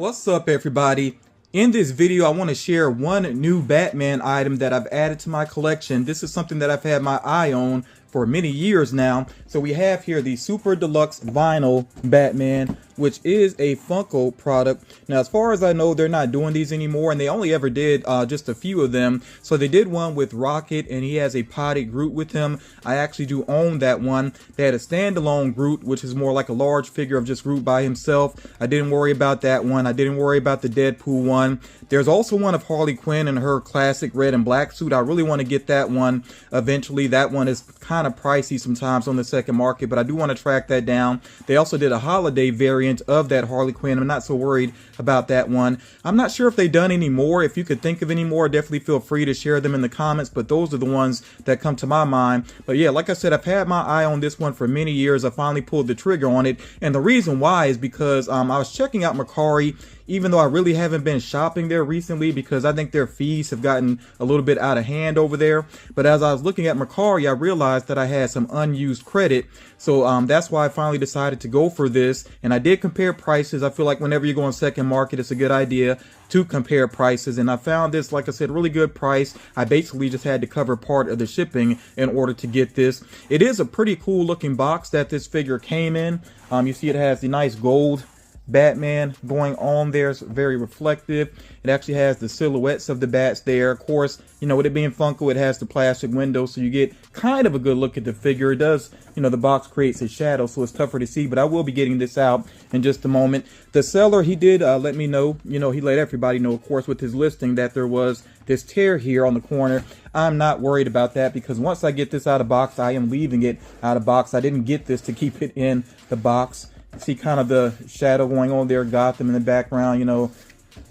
What's up, everybody? In this video, I want to share one new Batman item that I've added to my collection. This is something that I've had my eye on for many years now. So we have here the Super Deluxe Vinyl Batman, which is a Funko product. Now, as far as I know, they're not doing these anymore, and they only ever did just a few of them. So they did one with Rocket, and he has a potted Groot with him. I actually do own that one. They had a standalone Groot, which is more like a large figure of just Groot by himself. I didn't worry about that one. I didn't worry about the Deadpool one. There's also one of Harley Quinn in her classic red and black suit. I really want to get that one eventually. That one is kind of pricey sometimes on the second market, but I do want to track that down. They also did a holiday variant of that Harley Quinn. I'm not so worried about that one. I'm not sure if they've done any more. If you could think of any more, definitely feel free to share them in the comments, but those are the ones that come to my mind. But yeah, like I said, I've had my eye on this one for many years. I finally pulled the trigger on it, and the reason why is because I was checking out Mercari, even though I really haven't been shopping there recently because I think their fees have gotten a little bit out of hand over there. But as I was looking at Mercari, I realized that I had some unused credit. So that's why I finally decided to go for this. And I did compare prices. I feel like whenever you go on second market, it's a good idea to compare prices. And I found this, like I said, really good price. I basically just had to cover part of the shipping in order to get this. It is a pretty cool looking box that this figure came in. You see it has the nice gold Batman going on there. It's very reflective. It actually has the silhouettes of the bats there. Of course, you know, with it being Funko, it has the plastic window, so you get kind of a good look at the figure. It does, you know, the box creates a shadow, so it's tougher to see, but I will be getting this out in just a moment. The seller, he did let me know, you know, he let everybody know, of course, with his listing that there was this tear here on the corner. I'm not worried about that because once I get this out of box, I am leaving it out of box. I didn't get this to keep it in the box. See kind of the shadow going on there, Gotham in the background, you know.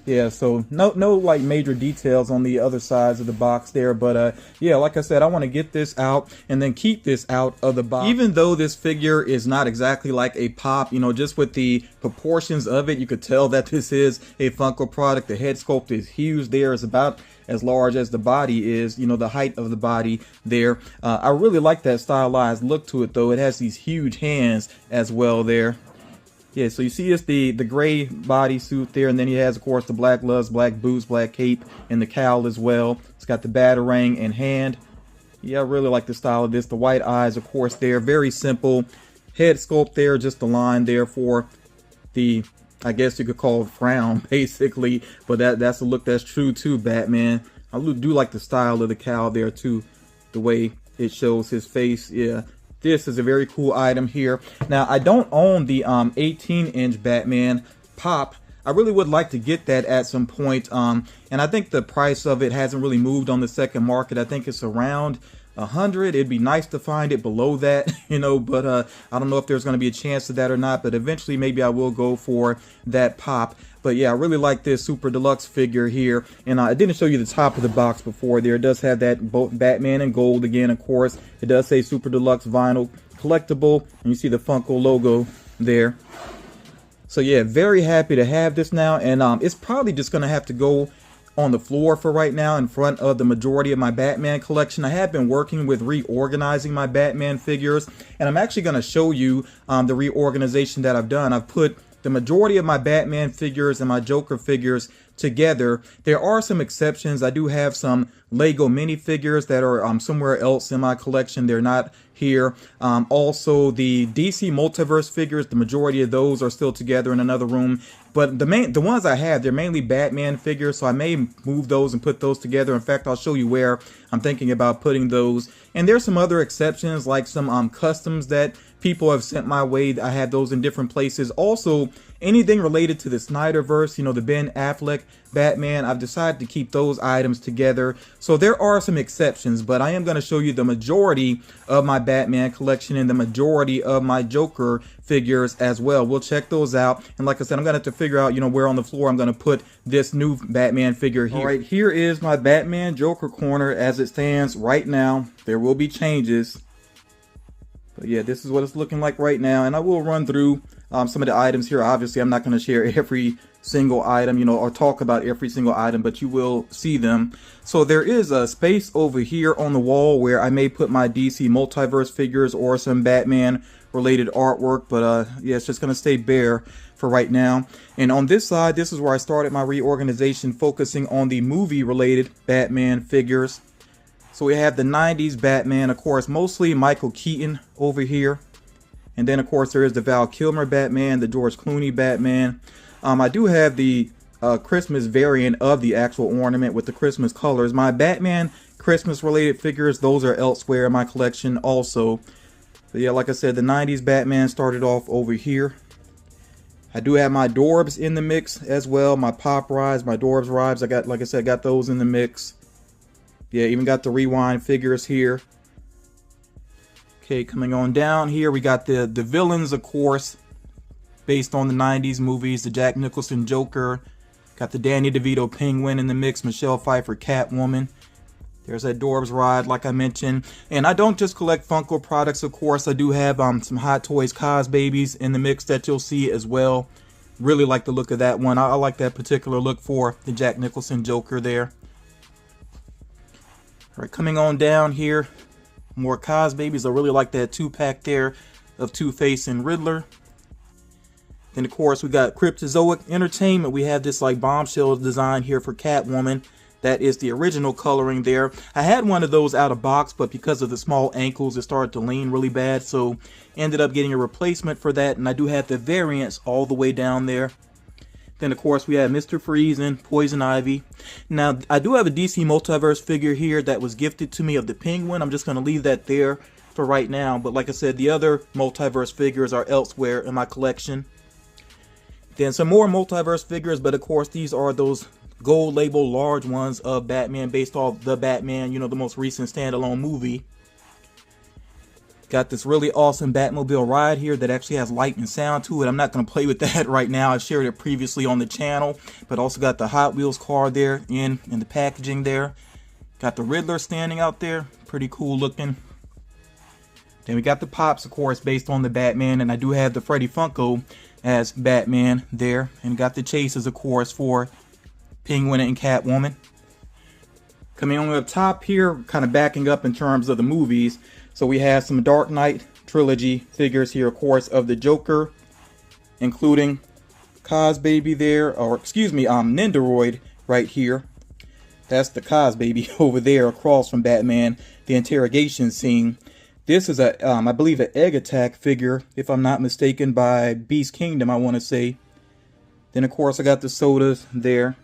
Yeah, so no like major details on the other sides of the box there, but yeah, like I said, I want to get this out and then keep this out of the box. Even though this figure is not exactly like a pop, you know, just with the proportions of it, you could tell that this is a Funko product. The head sculpt is huge there. It's about as large as the body is, you know, the height of the body there. I really like that stylized look to it, though. It has these huge hands as well there. Yeah, so you see it's the gray bodysuit there, and then he has, of course, the black gloves, black boots, black cape, and the cowl as well. It's got the batarang in hand. Yeah, I really like the style of this. The white eyes, of course, there. Very simple. Head sculpt there, just the line there for the, I guess you could call it frown, basically. But that's a look that's true to Batman. I do like the style of the cowl there, too. The way it shows his face, yeah. This is a very cool item here. Now, I don't own the 18-inch Batman Pop. I really would like to get that at some point. And I think the price of it hasn't really moved on the second market. I think it's around 100. It'd be nice to find it below that, you know, but I don't know if there's going to be a chance of that or not. But eventually, maybe I will go for that Pop. But yeah, I really like this Super Deluxe figure here. And I didn't show you the top of the box before there. It does have that Batman in gold again, of course. It does say Super Deluxe Vinyl Collectible. And you see the Funko logo there. So yeah, very happy to have this now. And it's probably just going to have to go on the floor for right now in front of the majority of my Batman collection. I have been working with reorganizing my Batman figures. And I'm actually going to show you the reorganization that I've done. I've put the majority of my Batman figures and my Joker figures together. There are some exceptions. I do have some Lego minifigures that are somewhere else in my collection. They're not here. Also, the DC Multiverse figures, the majority of those are still together in another room. But the ones I have, they're mainly Batman figures, so I may move those and put those together. In fact, I'll show you where I'm thinking about putting those. And there's some other exceptions, like some customs that people have sent my way. I have those in different places. Also, anything related to the Snyderverse, you know, the Ben Affleck Batman, I've decided to keep those items together. So there are some exceptions, but I am going to show you the majority of my Batman collection and the majority of my Joker figures as well. We'll check those out. And like I said, I'm going to have to figure out, you know, where on the floor I'm going to put this new Batman figure here. All right, here is my Batman Joker corner as it stands right now. There will be changes. But yeah, this is what it's looking like right now. And I will run through some of the items here. Obviously, I'm not going to share every single item, you know, or talk about every single item, but you will see them. So there is a space over here on the wall where I may put my DC Multiverse figures or some Batman related artwork, but yeah, it's just going to stay bare for right now. And on this side, this is where I started my reorganization, focusing on the movie related Batman figures. So we have the 90s Batman, of course, mostly Michael Keaton over here. And then, of course, there is the Val Kilmer Batman, the George Clooney Batman. I do have the Christmas variant of the actual ornament with the Christmas colors. My Batman Christmas related figures, those are elsewhere in my collection also. But yeah, like I said, the 90s Batman started off over here. I do have my Dorbs in the mix as well. My Pop Rides, my Dorbs Rides. I got, like I said, got those in the mix. Yeah, even got the Rewind figures here. Okay, coming on down here, we got the villains, of course, based on the 90s movies. The Jack Nicholson Joker. Got the Danny DeVito Penguin in the mix. Michelle Pfeiffer Catwoman. There's that Dorbs Ride, like I mentioned. And I don't just collect Funko products, of course. I do have some Hot Toys Cos Babies in the mix that you'll see as well. Really like the look of that one. I like that particular look for the Jack Nicholson Joker there. All right, coming on down here, more Cos Babies. I really like that 2-pack there of Two-Face and Riddler. Then, of course, we got Cryptozoic Entertainment. We have this like bombshell design here for Catwoman. That is the original coloring there. I had one of those out of box, but because of the small ankles, it started to lean really bad. So ended up getting a replacement for that. And I do have the variants all the way down there. Then, of course, we have Mr. Freeze and Poison Ivy. Now, I do have a DC Multiverse figure here that was gifted to me of the Penguin. I'm just going to leave that there for right now. But like I said, the other Multiverse figures are elsewhere in my collection. Then some more Multiverse figures, but of course, these are those gold label large ones of Batman based off the Batman, you know, the most recent standalone movie. Got this really awesome Batmobile ride here that actually has light and sound to it. I'm not going to play with that right now. I shared it previously on the channel, but also got the Hot Wheels car there in the packaging there. Got the Riddler standing out there. Pretty cool looking. Then we got the Pops, of course, based on the Batman, and I do have the Freddy Funko as Batman there. And got the Chases, of course, for Penguin and Catwoman. Coming on up top here, kind of backing up in terms of the movies. So we have some Dark Knight trilogy figures here, of course, of the Joker, including Cos Baby there, or excuse me, Nendoroid right here. That's the Cos Baby over there across from Batman, the interrogation scene. This is a, I believe, an Egg Attack figure, if I'm not mistaken, by Beast Kingdom, I want to say. Then, of course, I got the sodas there.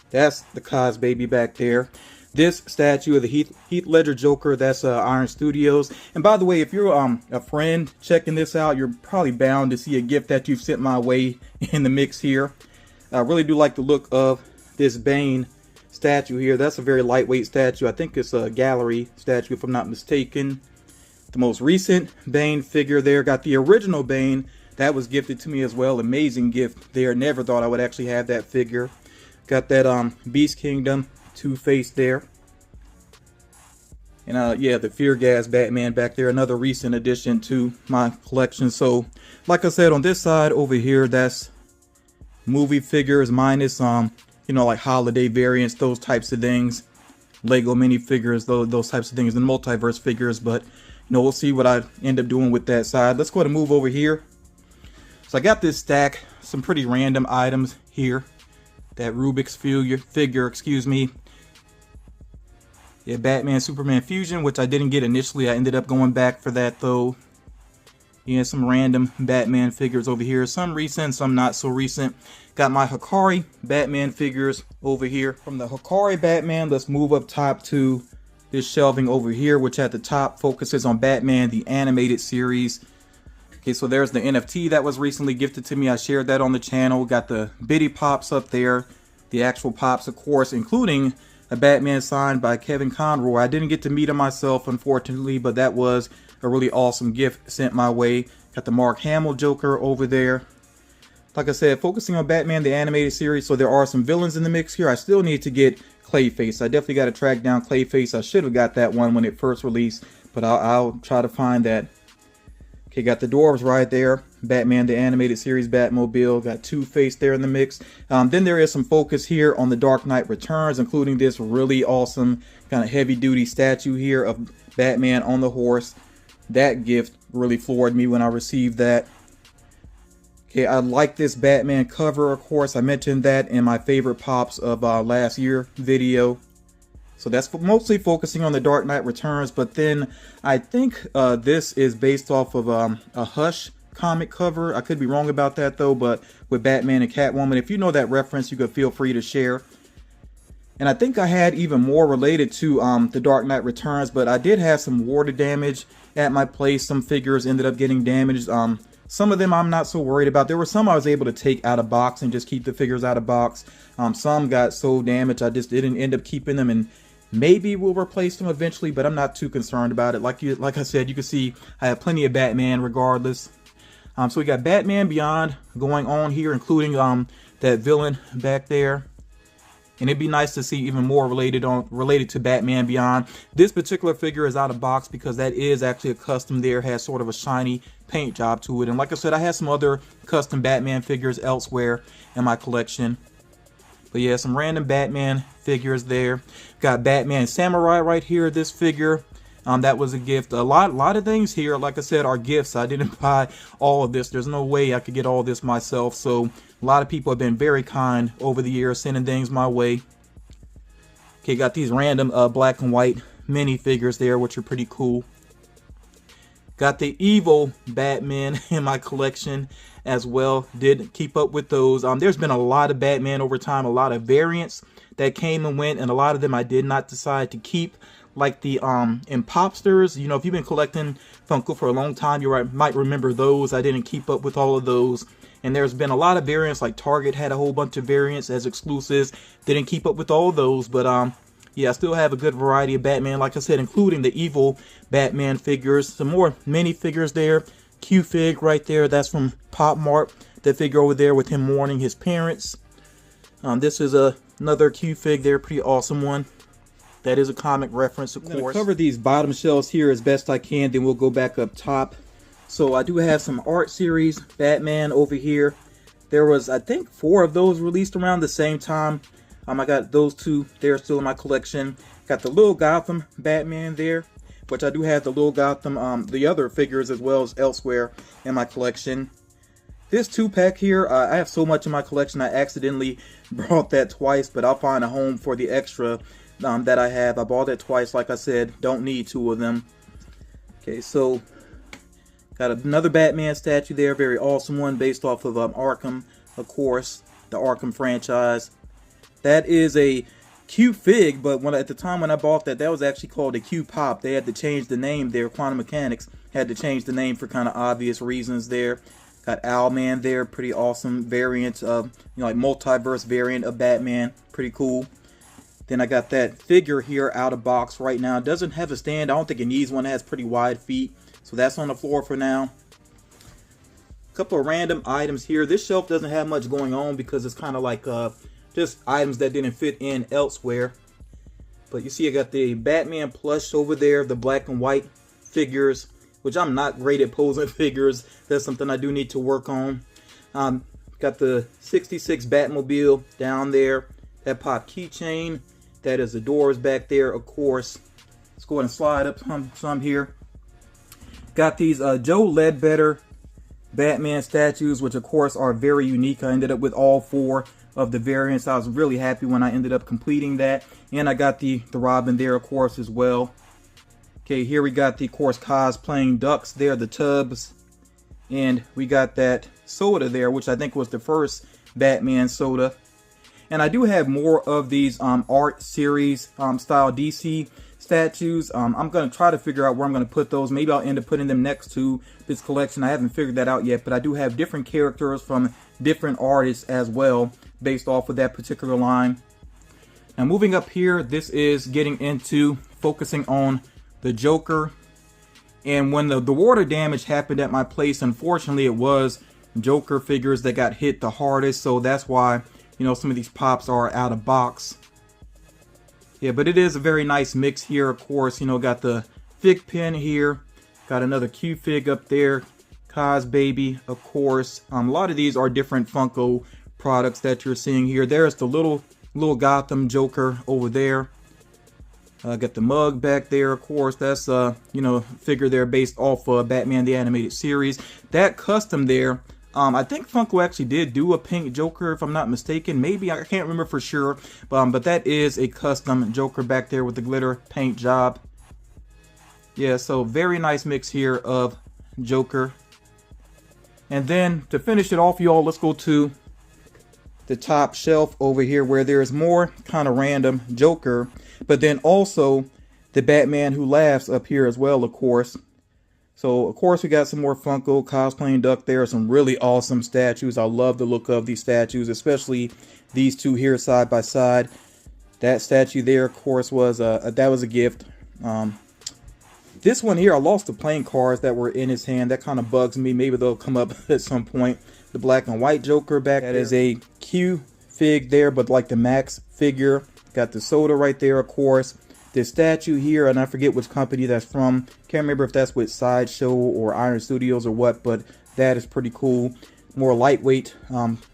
That's the Cos Baby back there. This statue of the Heath Ledger Joker, that's Iron Studios. And by the way, if you're a friend checking this out, you're probably bound to see a gift that you've sent my way in the mix here. I really do like the look of this Bane statue here. That's a very lightweight statue. I think it's a gallery statue, if I'm not mistaken. The most recent Bane figure there. Got the original Bane. That was gifted to me as well. Amazing gift there. Never thought I would actually have that figure. Got that Beast Kingdom Two-Face there. And yeah, the Fear Gas Batman back there. Another recent addition to my collection. So, like I said, on this side over here, that's movie figures minus, you know, like holiday variants, those types of things. Lego minifigures, those types of things. And multiverse figures. But, you know, we'll see what I end up doing with that side. Let's go ahead and move over here. So I got this stack. Some pretty random items here. That Rubik's figure, excuse me. Yeah, Batman Superman Fusion, which I didn't get initially. I ended up going back for that though. Yeah, some random Batman figures over here. Some recent, some not so recent. Got my Hikari Batman figures over here. From the Hikari Batman, let's move up top to this shelving over here, which at the top focuses on Batman, the animated series. Okay, so there's the NFT that was recently gifted to me. I shared that on the channel. Got the Bitty Pops up there. The actual Pops, of course, including a Batman signed by Kevin Conroy. I didn't get to meet him myself, unfortunately, but that was a really awesome gift sent my way. Got the Mark Hamill Joker over there. Like I said, focusing on Batman, the animated series, so there are some villains in the mix here. I still need to get Clayface. I definitely got to track down Clayface. I should have got that one when it first released, but I'll try to find that. Okay, got the Dwarves right there. Batman, the animated series Batmobile. Got Two-Face there in the mix. Then there is some focus here on the Dark Knight Returns, including this really awesome kind of heavy-duty statue here of Batman on the horse. That gift really floored me when I received that. Okay, I like this Batman cover, of course. I mentioned that in my favorite pops of last year video. So that's mostly focusing on the Dark Knight Returns, but then I think this is based off of a Hush comic cover. I could be wrong about that though, but with Batman and Catwoman. If you know that reference, you could feel free to share. And I think I had even more related to the Dark Knight Returns, but I did have some water damage at my place. Some figures ended up getting damaged. Some of them I'm not so worried about. There were some I was able to take out of box and just keep the figures out of box. Some got so damaged I just didn't end up keeping them, and maybe we'll replace them eventually, but I'm not too concerned about it. Like I said, you can see I have plenty of Batman regardless. So we got Batman Beyond going on here, including that villain back there. And it'd be nice to see even more related to Batman Beyond. This particular figure is out of box because that is actually a custom there. Has sort of a shiny paint job to it. And like I said, I have some other custom Batman figures elsewhere in my collection. But yeah, some random Batman figures there. Got Batman Samurai right here, this figure. That was a gift. A lot of things here, like I said, are gifts. I didn't buy all of this. There's no way I could get all this myself. So a lot of people have been very kind over the years, sending things my way. Okay, got these random black and white mini figures there, which are pretty cool. Got the evil Batman in my collection as well. Did keep up with those. There's been a lot of Batman over time, a lot of variants that came and went, and a lot of them I did not decide to keep. Like the Impopsters, you know, if you've been collecting Funko for a long time, you might remember those. I didn't keep up with all of those. And there's been a lot of variants, like Target had a whole bunch of variants as exclusives. Didn't keep up with all of those, but yeah, I still have a good variety of Batman, like I said, including the evil Batman figures. Some more mini figures there. Q-Fig right there, that's from Pop Mart. That figure over there with him mourning his parents. This is another Q-Fig there, pretty awesome one. That is a comic reference, of course. I'm going to cover these bottom shelves here as best I can, then we'll go back up top. So I do have some art series Batman over here. There was, I think, 4 of those released around the same time. I got those 2. They're still in my collection. Got the Little Gotham Batman there, which I do have the Little Gotham, the other figures as well as elsewhere in my collection. This 2-pack here, I have so much in my collection, I accidentally brought that twice, but I'll find a home for the extra that I have. I bought it twice, like I said, don't need 2 of them. Okay, so got another Batman statue there, very awesome one, based off of Arkham, of course, the Arkham franchise. That is a Q-Fig, but at the time when I bought that, that was actually called a Q-Pop. They had to change the name there. Quantum Mechanics had to change the name for kind of obvious reasons there. Got Owlman there, pretty awesome variant of, you know, like multiverse variant of Batman, pretty cool. Then I got that figure here out of box right now. It doesn't have a stand. I don't think it needs one. It has pretty wide feet. So that's on the floor for now. A couple of random items here. This shelf doesn't have much going on because it's kind of like just items that didn't fit in elsewhere. But you see I got the Batman plush over there, the black and white figures, which I'm not great at posing figures. That's something I do need to work on. Got the 66 Batmobile down there. That pop keychain. That is the doors back there, of course. Let's go ahead and slide up some here. Got these Joe Ledbetter Batman statues, which of course are very unique. I ended up with all 4 of the variants. I was really happy when I ended up completing that. And I got the Robin there, of course, as well. Okay, here we got the, of course, cosplaying ducks there, the tubs. And we got that soda there, which I think was the first Batman soda. And I do have more of these art series style DC statues. I'm going to try to figure out where I'm going to put those. Maybe I'll end up putting them next to this collection. I haven't figured that out yet, but I do have different characters from different artists as well based off of that particular line. Now moving up here, this is getting into focusing on the Joker. And when the water damage happened at my place, unfortunately it was Joker figures that got hit the hardest. So that's why, you know, some of these pops are out of box. Yeah, but it is a very nice mix here, of course. You know, got the Fig Pen here. Got another Q-Fig up there. Cos Baby, of course. A lot of these are different Funko products that you're seeing here. There's the little Gotham Joker over there. Got the mug back there, of course. That's, you know, figure there based off of Batman the Animated Series. That custom there, I think Funko actually did do a pink Joker, if I'm not mistaken. Maybe, I can't remember for sure. But that is a custom Joker back there with the glitter paint job. Yeah, so very nice mix here of Joker. And then to finish it off, y'all, let's go to the top shelf over here where there's more kind of random Joker, but then also the Batman Who Laughs up here as well, of course. So, of course, we got some more Funko cosplaying Duck there. Some really awesome statues. I love the look of these statues, especially these two here side by side. That statue there, of course, was that was a gift. This one here, I lost the playing cards that were in his hand. That kind of bugs me. Maybe they'll come up at some point. The black and white Joker back there. That is a Q fig there, but like the Max figure. Got the soda right there, of course. This statue here, and I forget which company that's from. Can't remember if that's with Sideshow or Iron Studios or what, but that is pretty cool. More lightweight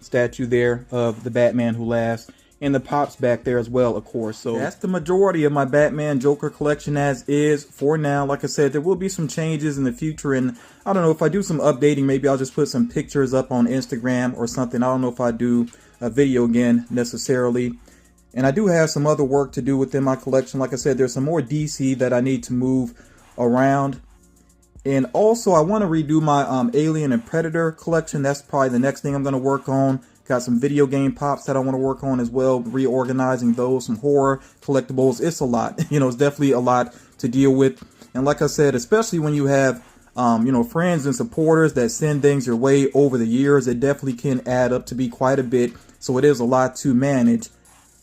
statue there of the Batman Who Laughs. And the Pops back there as well, of course. So that's the majority of my Batman Joker collection as is for now. Like I said, there will be some changes in the future, and I don't know, if I do some updating, maybe I'll just put some pictures up on Instagram or something. I don't know if I do a video again necessarily. And I do have some other work to do within my collection. Like I said, there's some more DC that I need to move around. And also, I want to redo my Alien and Predator collection. That's probably the next thing I'm going to work on. Got some video game pops that I want to work on as well. Reorganizing those, some horror collectibles. It's a lot. You know, it's definitely a lot to deal with. And like I said, especially when you have, you know, friends and supporters that send things your way over the years, it definitely can add up to be quite a bit. So it is a lot to manage.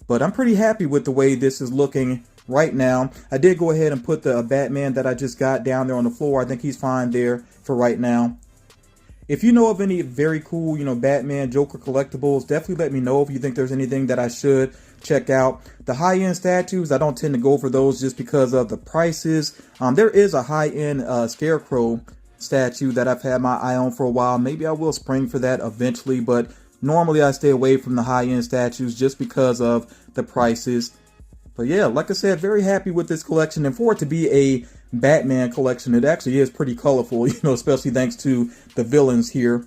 But I'm pretty happy with the way this is looking right now. I did go ahead and put the Batman that I just got down there on the floor. I think he's fine there for right now. If you know of any very cool, you know, Batman Joker collectibles, definitely let me know if you think there's anything that I should check out. The high-end statues, I don't tend to go for those just because of the prices. There is a high-end Scarecrow statue that I've had my eye on for a while. Maybe I will spring for that eventually, but normally I stay away from the high-end statues just because of the prices. But yeah, like I said, very happy with this collection. And for it to be a Batman collection, it actually is pretty colorful, you know, especially thanks to the villains here.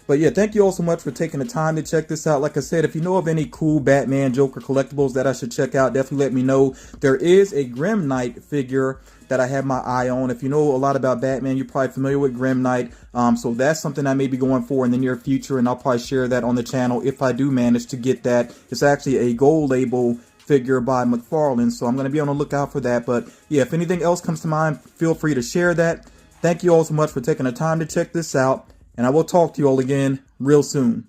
But yeah, thank you all so much for taking the time to check this out. Like I said, if you know of any cool Batman Joker collectibles that I should check out, definitely let me know. There is a Grim Knight figure that I have my eye on. If you know a lot about Batman, you're probably familiar with Grim Knight. So that's something I may be going for in the near future, and I'll probably share that on the channel if I do manage to get that. It's actually a gold label figure by McFarlane, so I'm going to be on the lookout for that. But yeah, if anything else comes to mind, feel free to share that. Thank you all so much for taking the time to check this out, and I will talk to you all again real soon.